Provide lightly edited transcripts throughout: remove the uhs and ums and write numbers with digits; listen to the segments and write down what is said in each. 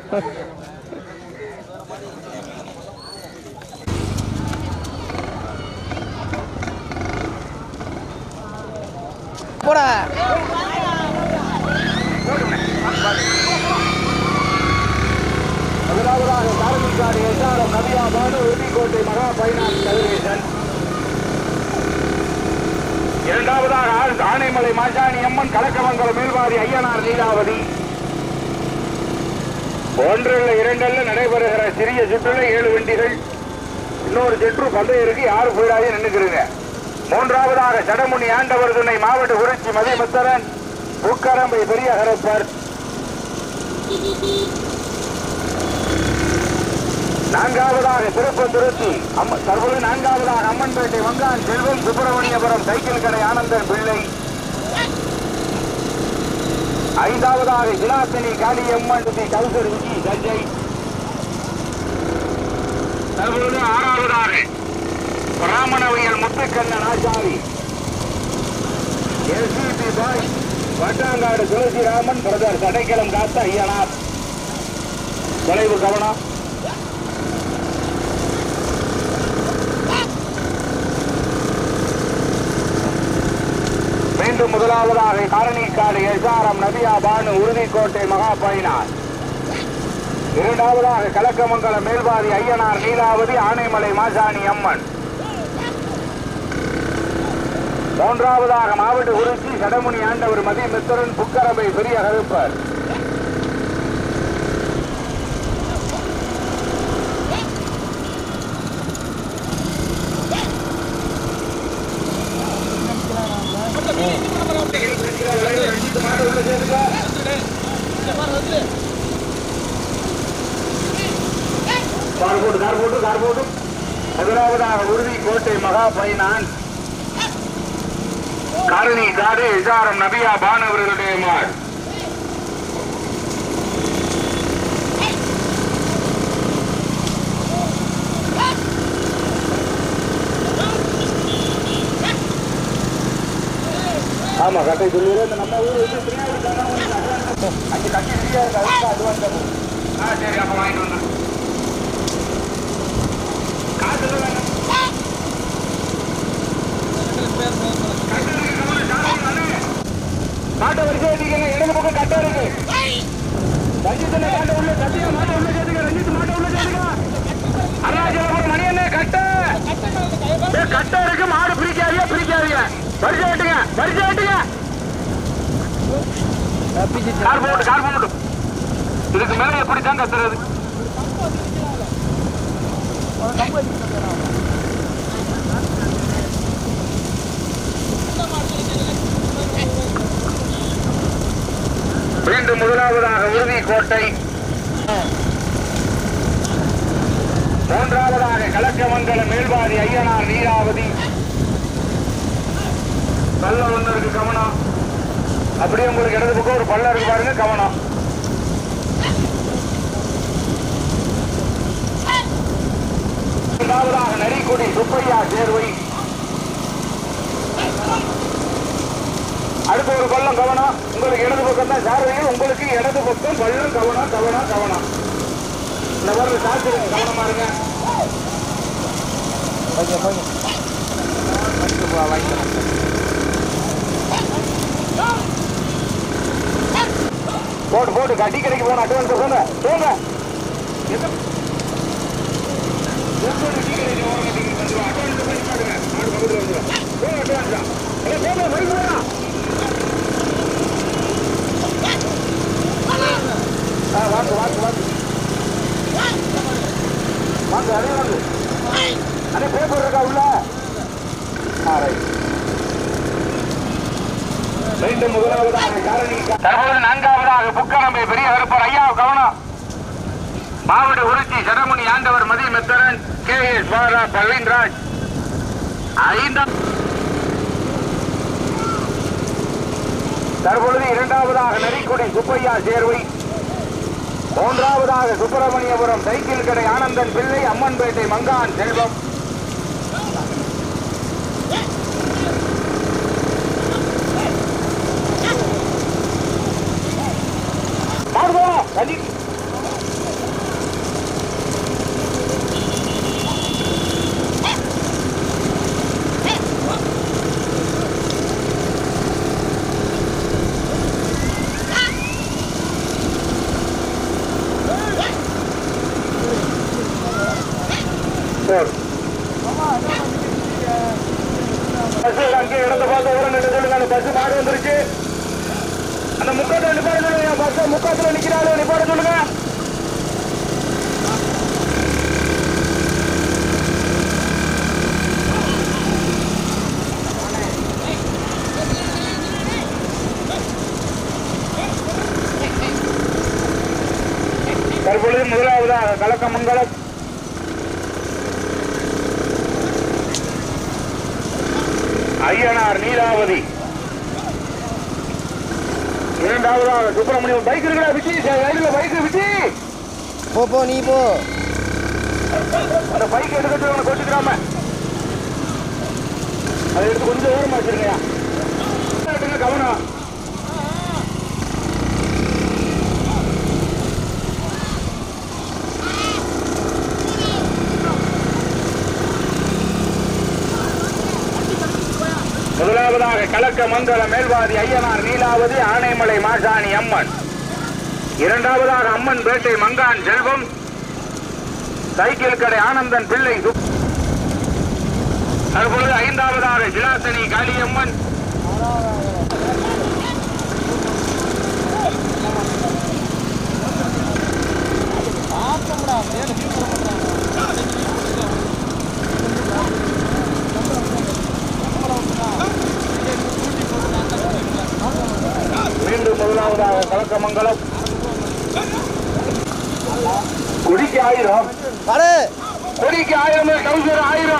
போடா முதலாவதாக காரணிக்காடு எஸ்ஆர்எம் நதியா பானு உறுதிக்கோட்டை மகா பைனான்ஸ் கதிரேசன். இரண்டாவதாக ஆனைமலை மாசாணி அம்மன் கலக்கமங்கலம் மேல்வாதி ஐயனார் லீலாவதி. ஒன்றல்ல இரண்டல்ல நடைபெறுகிற சிறிய சுற்றுல 7 வண்டிகள். இன்னொரு சுற்று பந்தயம் இருக்கு, யாரும் போயிடாதே நின்றுக்கிறீங்க. மூன்றாவதாக சடமுனி ஆண்டவர் துணை மாவட்ட குறிச்சி மதிமுத்தரன் உக்கரம்பை பெரிய கரப்பர். நான்காவதாக திருப்பந்துருத்தி தற்போது நான்காவதாக அம்மன்பேட்டை வங்கான் செல்வம் சுப்பிரமணியபுரம் சைக்கிள் கடை ஆனந்தன் பிள்ளை. ஐந்தாவதாக இலாத்தினி காளியம்மன் கவுசர் விஜி சஞ்சய். தற்போது ஆறாவதாக ராமணவியல் முத்துக்கண்ணன் ஆச்சாரி எஸ்பிபி பாய் வட்டாங்காடு துளசிராமன் பிரதர் தடைக்கலம் காத்த ஐயனார். தொலைவு கவனம். மீண்டும் முதலாவதாக காரணிக்காடு எஸ்ஆர்எம் நதியா பானு உறுதிக்கோட்டை மகா பைனான்ஸ். இரண்டாவதாக கலக்கமங்கலம் மேல்வாதி ஐயனார் லீலாவதி ஆனைமலை மாசாணி அம்மன். மூன்றாவதாக மாவட்ட குறிச்சி சடமுனி ஆண்டவர் மதிமித்திரன் புக்கரம்பை பெரிய கருப்பர். முதலாவதாக உறுதிக்கோட்டை மகா பைனான்ஸ் காரணி காடு எஸ்ஆர்எம் நபியா பானு அவர்களுடைய மாடு. ஆமா கட்டை சொல்லிடுற நம்ம ஊர் அஞ்சு கட்டி அட்வான்ஸ். சரி அப்ப வாங்கிட்டு வந்தேன். காசு மாட்டை வரிசை இடது பக்கம் கட்ட இருக்கு. ரஞ்சித் மாட்டை உள்ள கட்டியா மாட்டை உள்ள சேர்த்துக்க. ரஞ்சித் மாட்டை உள்ள சேர்த்துக்க. அருணாச்சலம் மணி என்ன கட்ட கட்ட இருக்கு. மாடு பிரிக்காதீங்க பிரிக்காதீங்க. வரிசை வெட்டுங்க வரிசை வெட்டுங்க. கார் போட்டு இதுக்கு மேல எப்படித்தான் கத்துறது? மீண்டும் முதலாவதாக உறுதிக்கோட்டை. மூன்றாவதாக கலக்கமங்கலம் மேல்வாதி ஐயனார் லீலாவதி. பள்ளம் ஒன்று இருக்கு கவனம். அப்படியே உங்களுக்கு இடது பக்கம் ஒரு பள்ளம் இருக்கு பாருங்க கவனம். இரண்டாவதாக நரிக்குடி சுப்பையா சேர்வை. அடுத்த ஒரு பள்ளம் கவனம். உங்களுக்கு இடது பக்கம் தான் சார்வையில், உங்களுக்கு இடது பக்கம் பள்ளம் கவனம் கவனம் கவனம். இந்த மாதிரி காசு கவனமா இருங்க. போட்டு போட்டு கட்டி கடைக்கு போன அட்வான்ஸ் போங்க போங்க. வாங்க வாங்க வாங்க வாங்க. அதே வாங்க அதே பேப்பர் இருக்கா உள்ள. மீண்டும் முதலாவதாக காரணி தற்போது நான்காவதாக புக்கரம்பை பெரிய கருப்பர் ஐயா கவனம். மாவட்ட உறுச்சி சடமுனி ஆண்டவர் மதிமெத்தரன் KS பாலா பர்வீன்ராஜ். தற்பொழுது இரண்டாவதாக நரிக்குடி சுப்பையா சேர்வை. மூன்றாவதாக சுப்பிரமணியபுரம் சைக்கிள் கடை ஆனந்தன் பிள்ளை அம்மன்பேட்டை மங்கான் செல்வம். தற்பொழுது முதலாவதாக கலக்கமங்கலம் ஐயனார் நீலாவதி, இரண்டாவதாக சுப்பிரமணியம். பைக் இருக்கிறா விஜி, பைக் விஜி போ நீ போ. அந்த பைக் எடுக்கிறது அவனை கொட்டுக்கிறாம அதை எடுத்து கொஞ்சம் ஓரமா வச்சிருக்கயா. கவனம். முதலாவதாக கலக்கமங்கல மேல்வாதி ஐயனார் நீலாவதி ஆனைமலை மாசாணி அம்மன், இரண்டாவதாக அம்மன் பேட்டை மங்கான் செல்வம் சைக்கிள் கடை ஆனந்தன் பிள்ளை, தற்பொழுது ஐந்தாவதாக ஜிலாசனி காளியம்மன், மீண்டும் முதலாவதாக கலக்கமங்கலம் கொடிக்கு 1000, கொடிக்கு 1000, கவுசர் 1000.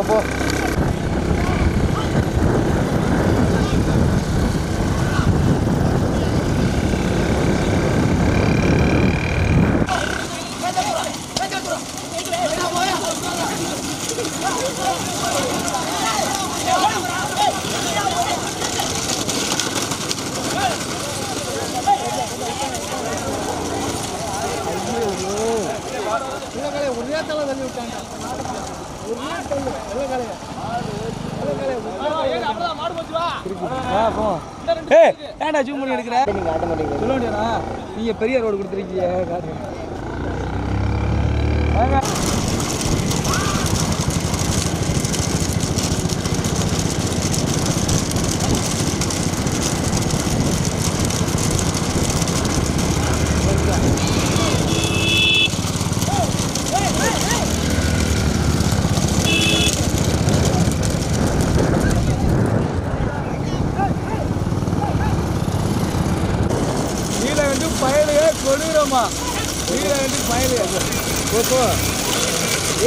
போ. ஏன்டா ஜூம் பண்ணி எடுக்கிற? நீங்க ஆட்டோமேட்டிக்கா சொல்ல வேண்டியதா? நீங்க பெரிய ரோடு கொடுத்துருக்கீங்க.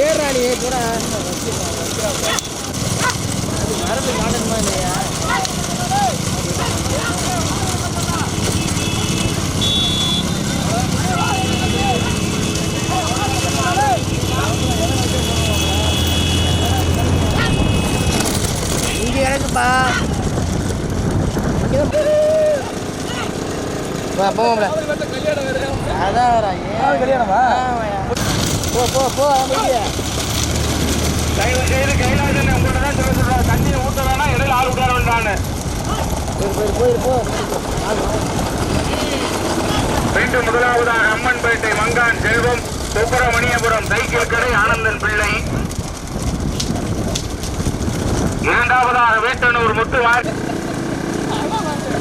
ஏறாளி கூட மரபு காட்டணுமா இல்லையா? இங்க எனக்குப்பா போவோம்ல. அதான் கல்யாணமா? போ. தயவு செய்து கைலாசன் உங்கள்கிட்ட தான் சொல்ல சொல்றாரு, தண்ணியை ஊற்ற வேணா, இடையில ஆள் விட்டார வேண்டான்னு. மீண்டும் முதலாவதாக அம்மன்பேட்டை மங்கான் செல்வம், சுப்பிரமணியபுரம் சைக்கிள் கடை ஆனந்தன் பிள்ளை, இரண்டாவதாக வேட்டனூர் முத்துவார்.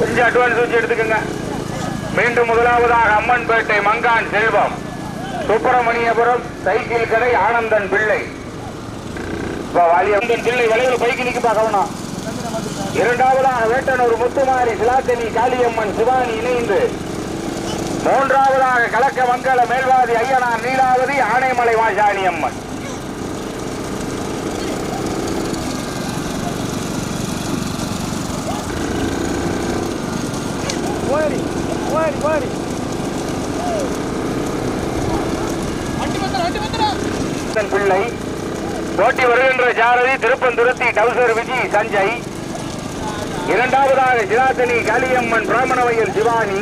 கொஞ்சம் அட்வான்ஸ் வச்சு எடுத்துக்கோங்க. மீண்டும் முதலாவதாக அம்மன்பேட்டை மங்கான் செல்வம், சுப்பிரமணியபுரம் சைக்கிள் கடை ஆனந்தன் பிள்ளை. பிள்ளை வளைவில் பைக்கு நிற்க பார்க்கணும். இரண்டாவதாக வேட்டனூர் முத்துமாரி சிலாத்தனி காளியம்மன் சிவானி இணைந்து, மூன்றாவதாக கலக்கமங்கல மேல்வாதி ஐயனார் நீலாவதி ஆனைமலை மாசாணி அம்மன். பிள்ளை போட்டி வருகின்ற சாரதி திருப்பந்துருத்தி டவுசர் விஜி சஞ்சய். இரண்டாவதாக சிலாத்தனி காளியம்மன் பிராமணவயல் சிவானி.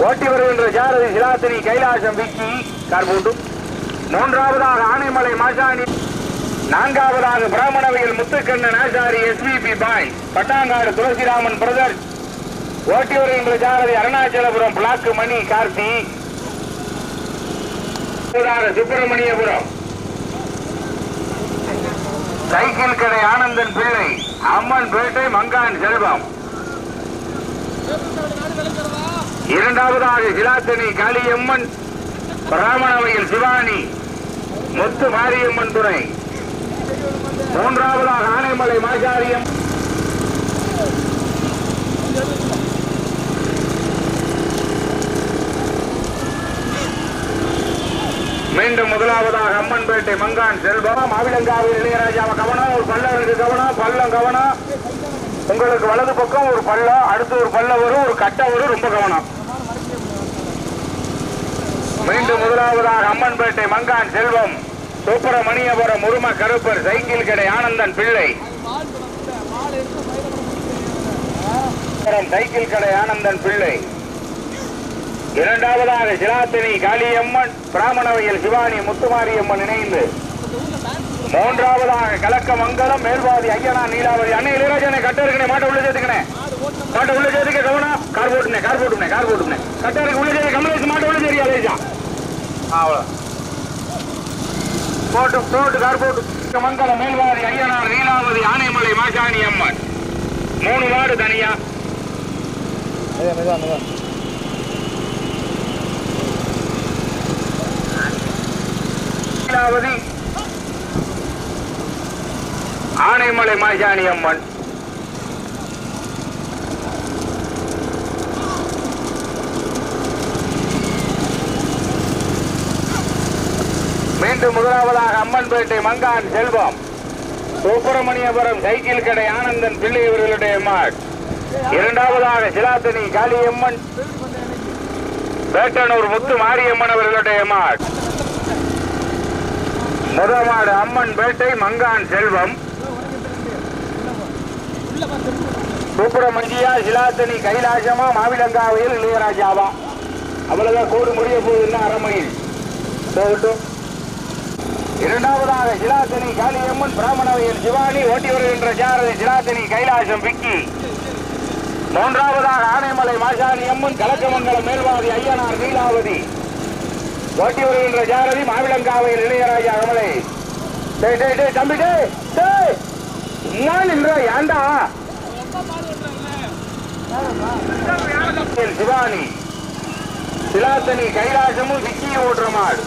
ஓட்டி வருகின்ற சாரதி சிலாத்தனி கைலாசம் விக்கி கார்பூட்டு. மூன்றாவதாக ஆனைமலை மாசாணி. நான்காவதாக பிராமணவயல் முத்துக்கண்ணன் ஆசாரி எஸ்விபி பாய் பட்டாங்காடு துளசிராமன் பிரதர். ஓட்டி வருகின்ற சாரதி அருணாச்சலபுரம் பிளாக்கு மணி கார்த்தி. சுப்பிரமணியபுரம் சைக்கிள் கடை ஆனந்தன் பிள்ளை அம்மன் பேட்டை மங்கான் செல்வம். இரண்டாவதாக சிலாத்தனி காளியம்மன் பிராமணவயல் சிவானி முத்து மாரியம்மன் துறை. மூன்றாவதாக ஆனைமலை மாசாரியம். மீண்டும் முதலாவதாக அம்மன்பேட்டை மங்கான் செல்வம். மாவிலங்காவில் இளையராஜா கவனம். ஒரு பள்ளம் இருக்கு கவனம். பள்ளம் கவனம். உங்களுக்கு வலது பக்கம் ஒரு பள்ளம், அடுத்து ஒரு பள்ளம் வரும், ஒரு கட்டை வரும், ரொம்ப கவனம். மீண்டும் முதலாவதாக அம்மன்பேட்டை மங்கான் செல்வம். சுப்பிரமணியபுரம் முரும கருப்பர் சைக்கிள் கடை ஆனந்தன் பிள்ளை. சைக்கிள் கடை ஆனந்தன் பிள்ளை. இரண்டாவதாக சிலாத்தனி காளியம்மன் பிராமணவயல் சிவானி முத்துமாரியம்மன் இணைந்து. மூன்றாவதாக கலக்கமங்கலம் மேல்வாதி ஐயனா நீலாவதி. அன்னை இளையராஜனை கட்டருக்கனே மாட்ட உள்ள சேர்த்துக்கனே. மாட்ட உள்ள சேர்த்துக்க கவனம். கார் போட்டுனே கட்டருக்கு உள்ள சேர்த்து கமலேஷ் மாட்ட உள்ள சரியா லேஜா அவ்வளோ போட்டு கார் போட்டு. மங்கலம் மேல்வாதி ஐயனார் நீலாவதி ஆனைமலை மாசாணி அம்மன். 3 வார்டு தனியா. நீலாவதி ஆனைமலை மாசாணி அம்மன். மீண்டும் முதலாவதாக அம்மன்பேட்டை மங்கான் செல்வம். சுப்பிரமணியபுரம் சைக்கிள் கடை ஆனந்தன் பிள்ளை இவர்களுடைய மாட். இரண்டாவதாக சிலாத்தனி காளியம்மன் வேட்டனூர் முத்து மாரியம்மன் அவர்களுடைய மாட். முதமாடு அம்மன் பேட்டை மங்கான் செல்வம். சுப்பிரமணியா சிலாத்தனி கைலாசமா மாவிலங்காவையில் இளையராஜாவா. அவ்வளவுதான் கோடு முடிய போகுதுன்னா அரைமையில் போகட்டும். இரண்டாவதாக சிலாத்தனி காளியம்மன் பிராமணவயல் சிவானி. ஓட்டி வருகின்ற சாரதி சிலாத்தனி கைலாசம் விக்கி. மூன்றாவதாக ஆனைமலை மாசாணி அம்மன் கலக்கமங்கலம் மேல்வாதி ஐயனார் நீலாவதி. ஓட்டி வருகின்ற சாரதி மாவிலங்காவையில் இளையராஜா கமலை. தம்பி ஏண்டா சிவானி சிலாத்தனி கைலாசமும் விக்கி ஓட்டுற மாடு.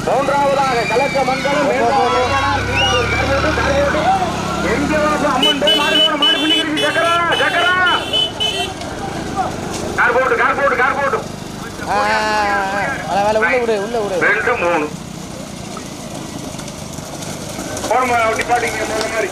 மூன்றாவதாக கலக்கமங்கலம் எங்க அம்மன் போய் மாடு பிள்ளைக்கு சக்கரா சக்கரா கார் போட்டு உள்ள விடு 2 3 போறமா டிபார்ட்டிங் மாதிரி